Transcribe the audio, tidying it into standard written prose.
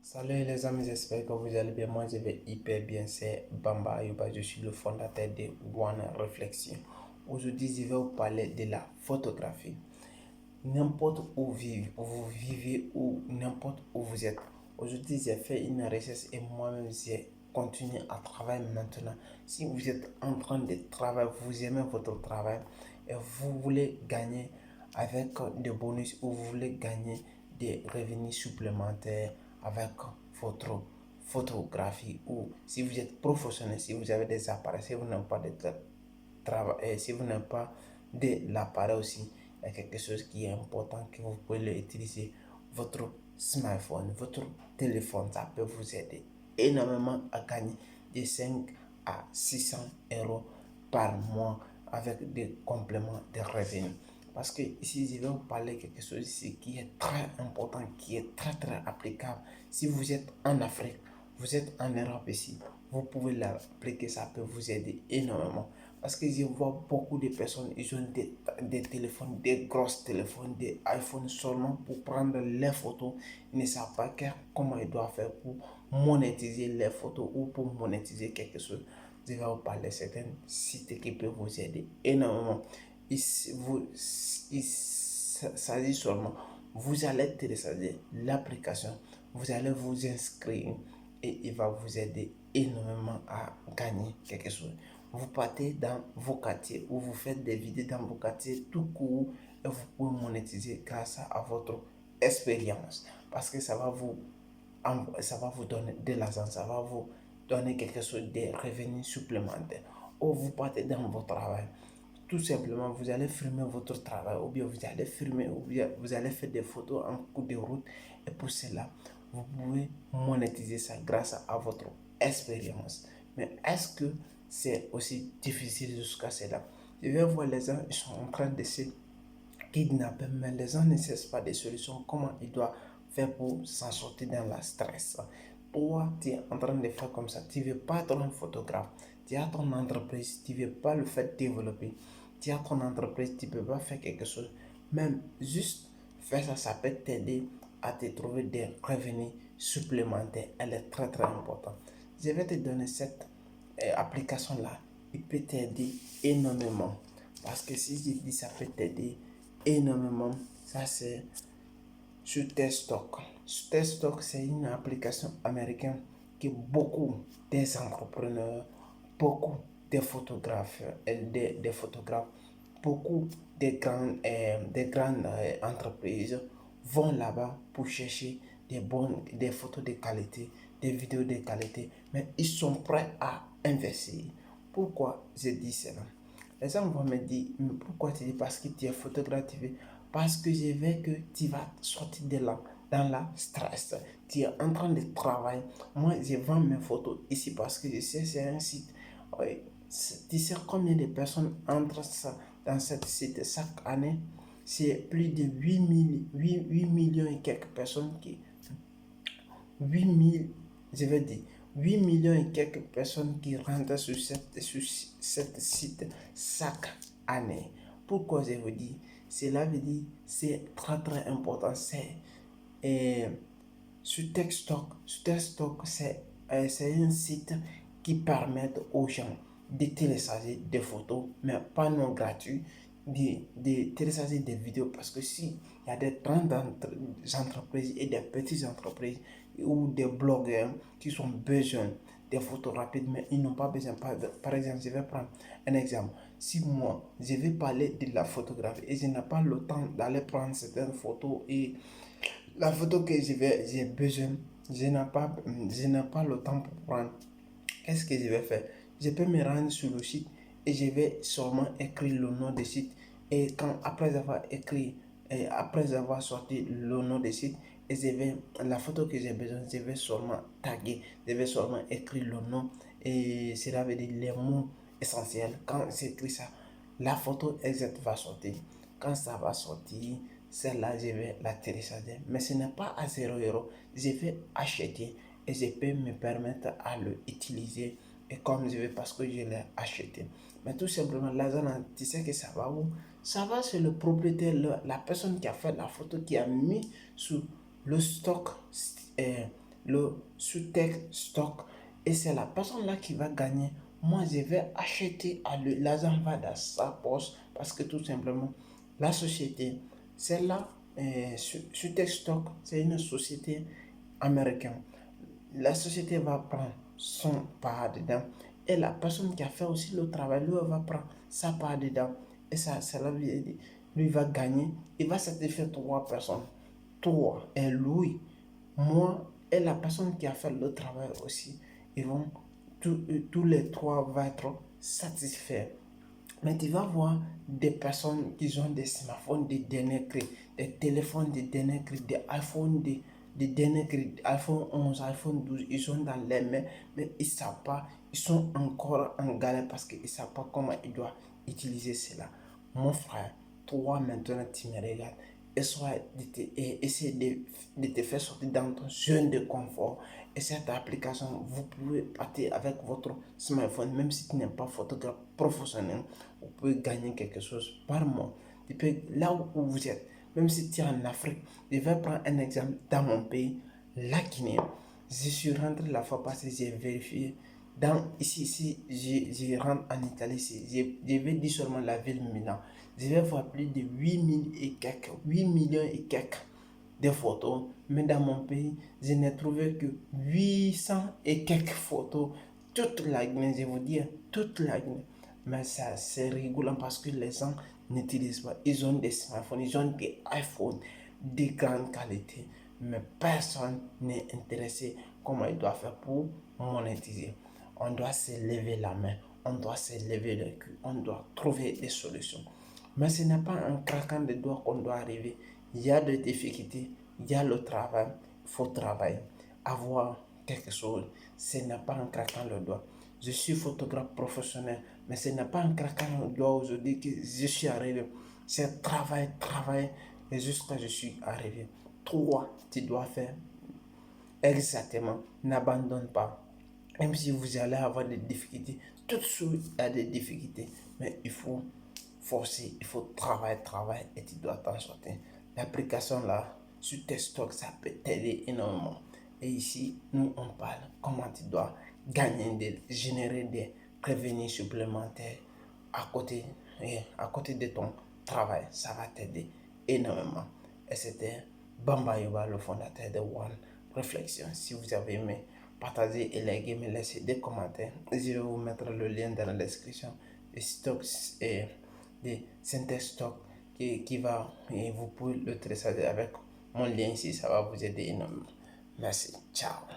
Salut les amis, j'espère que vous allez bien. Moi, je vais hyper bien. C'est Bamba Ayuba. Je suis le fondateur de One Reflexion. Aujourd'hui, je vais vous parler de la photographie. N'importe où vous vivez ou n'importe où vous êtes. Aujourd'hui, j'ai fait une recherche et moi-même, j'ai continué à travailler maintenant. Si vous êtes en train de travailler, vous aimez votre travail et vous voulez gagner avec des bonus ou vous voulez gagner des revenus supplémentaires avec votre photographie ou si vous êtes professionnel, si vous avez des appareils, si vous n'avez pas de travail, si vous n'avez pas de l'appareil aussi, il y a quelque chose qui est important que vous pouvez l'utiliser. Votre smartphone, votre téléphone, ça peut vous aider énormément à gagner de 5 à 600 euros par mois avec des compléments de revenus. Parce que ici, je vais vous parler de quelque chose ici qui est très important, qui est très applicable. Si vous êtes en Afrique, vous êtes en Europe ici, vous pouvez l'appliquer, ça peut vous aider énormément. Parce que je vois beaucoup de personnes, ils ont des téléphones, des gros téléphones, des iPhones seulement pour prendre les photos. Ils ne savent pas comment ils doivent faire pour monétiser les photos ou pour monétiser quelque chose. Je vais vous parler de certains sites qui peuvent vous aider énormément. Il s'agit seulement, vous allez télécharger l'application, vous allez vous inscrire et il va vous aider énormément à gagner quelque chose. Vous partez dans vos quartiers ou vous faites des vidéos dans vos quartiers tout court et vous pouvez monétiser grâce à votre expérience parce que ça va vous donner de l'argent, ça va vous donner quelque chose de revenus supplémentaires. Ou vous partez dans votre travail. Tout simplement, vous allez filmer votre travail ou bien vous allez filmer ou bien vous allez faire des photos en cours de route et pour cela, vous pouvez monétiser ça grâce à votre expérience. Mais est-ce que c'est aussi difficile jusqu'à cela? Je vais voir les gens, ils sont en train de se kidnapper, mais les gens ne cherchent pas des solutions. Comment ils doivent faire pour s'en sortir dans la stress? Toi, tu es en train de faire comme ça. Tu ne veux pas être un photographe. Tu as ton entreprise, tu ne veux pas le faire développer. Tu as ton entreprise, tu ne peux pas faire quelque chose. Même juste faire ça, ça peut t'aider à te trouver des revenus supplémentaires. Elle est très importante. Je vais te donner cette application-là. Il peut t'aider énormément. Parce que si je dis ça peut t'aider énormément, ça c'est Shutterstock. Shutterstock, c'est une application américaine que beaucoup des entrepreneurs, beaucoup des photographes, beaucoup des grandes entreprises vont là-bas pour chercher des photos de qualité, des vidéos de qualité, mais ils sont prêts à investir. Pourquoi je dis cela? Les gens vont me dire, mais pourquoi tu dis parce que tu es photographe? Parce que je veux que tu vas sortir de là, dans la stress. Tu es en train de travailler. Moi, je vends mes photos ici parce que je sais c'est un site. Oui, tu sais combien de personnes entrent dans ce site chaque année? C'est plus de 8 millions et quelques personnes qui 8 000, je vais dire, 8 millions et quelques personnes qui rentrent sur cette site chaque année. Pourquoi je vous dis? Cela veut dire c'est très important. C'est sur TikTok, c'est un site qui permet aux gens de télécharger des photos, mais pas non gratuits, de télécharger des vidéos parce que si il y a des grandes entreprises et des petites entreprises ou des blogueurs qui sont besoin des photos rapides, mais ils n'ont pas besoin. Par exemple, je vais prendre un exemple. Si moi, je vais parler de la photographie et je n'ai pas le temps d'aller prendre certaines photos et la photo que j'ai besoin, je n'ai pas le temps pour prendre. Qu'est-ce que je vais faire? Je peux me rendre sur le site et je vais seulement écrire le nom du site. Et après avoir écrit, et après avoir sorti le nom du site, et la photo que j'ai besoin, je vais seulement taguer, je vais seulement écrire le nom et cela veut dire les mots essentiels. Quand j'écris ça, la photo exacte va sortir. Quand ça va sortir, celle-là, je vais la télécharger. Mais ce n'est pas à 0 €. Je vais acheter et je peux me permettre à l'utiliser et comme je veux parce que je l'ai acheté. Mais tout simplement, l'argent, tu sais que ça va où? Ça va sur le propriétaire, la personne qui a fait la photo, qui a mis sur le stock le sous-texte stock et c'est la personne là qui va gagner. Moi, je vais acheter à lui. L'argent va dans sa poche parce que tout simplement, la société, celle-là, sous-texte stock, c'est une société américaine. La société va prendre son part dedans et la personne qui a fait aussi le travail, lui, va prendre sa part dedans. Et ça lui va gagner. Il va satisfaire trois personnes. Toi et lui, moi et la personne qui a fait le travail aussi. Ils vont, tous les trois vont être satisfaits. Mais tu vas voir des personnes qui ont des smartphones de dernier cri, des téléphones de dernier cri, des iPhones de dernier cri, iPhone 11, iPhone 12, ils sont dans les mains, mais ils ne savent pas, ils sont encore en galère parce qu'ils ne savent pas comment ils doivent utiliser cela. Mon frère, toi maintenant tu me regardes, essaie de te faire sortir dans ton zone de confort. Et cette application, vous pouvez partir avec votre smartphone, même si tu n'es pas photographe professionnel, vous pouvez gagner quelque chose par mois. Tu peux, là où vous êtes, même si tu es en Afrique, je vais prendre un exemple dans mon pays, la Guinée. Je suis rentré la fois passée, j'ai vérifié. Ici, je rentre en Italie, je vais dire seulement la ville Milan. Je vais voir plus de 8 millions et quelques de photos, mais dans mon pays, je n'ai trouvé que 800 et quelques photos. Toute la Guinée, je vous dis, toute la Guinée. Mais ça, c'est rigolant parce que les gens n'utilisent pas. Ils ont des smartphones, ils ont des iPhones de grande qualité. Mais personne n'est intéressé comment il doit faire pour monétiser. On doit se lever la main, on doit se lever le cul, on doit trouver des solutions. Mais ce n'est pas en craquant des doigts qu'on doit arriver. Il y a des difficultés, il y a le travail, il faut travailler. Avoir quelque chose, ce n'est pas en craquant le doigt. Je suis photographe professionnel, mais ce n'est pas en craquant le doigt aujourd'hui que je suis arrivé. C'est travail, travail, et jusqu'à je suis arrivé. Toi, tu dois faire exactement. N'abandonne pas. Même si vous allez avoir des difficultés, tout de suite il y a des difficultés, mais il faut forcer, il faut travailler et tu dois t'en sortir. L'application là, sur tes stocks, ça peut t'aider énormément. Et ici, nous on parle comment tu dois générer des revenus supplémentaires à côté de ton travail. Ça va t'aider énormément. Et c'était Bamba Yoba, le fondateur de One Réflexion. Si vous avez aimé, partagez et likez, me laissez des commentaires. Je vais vous mettre le lien dans la description des stocks et des synthèses stocks qui va et vous pouvez le télécharger avec mon lien ici. Ça va vous aider énormément. Merci. Ciao.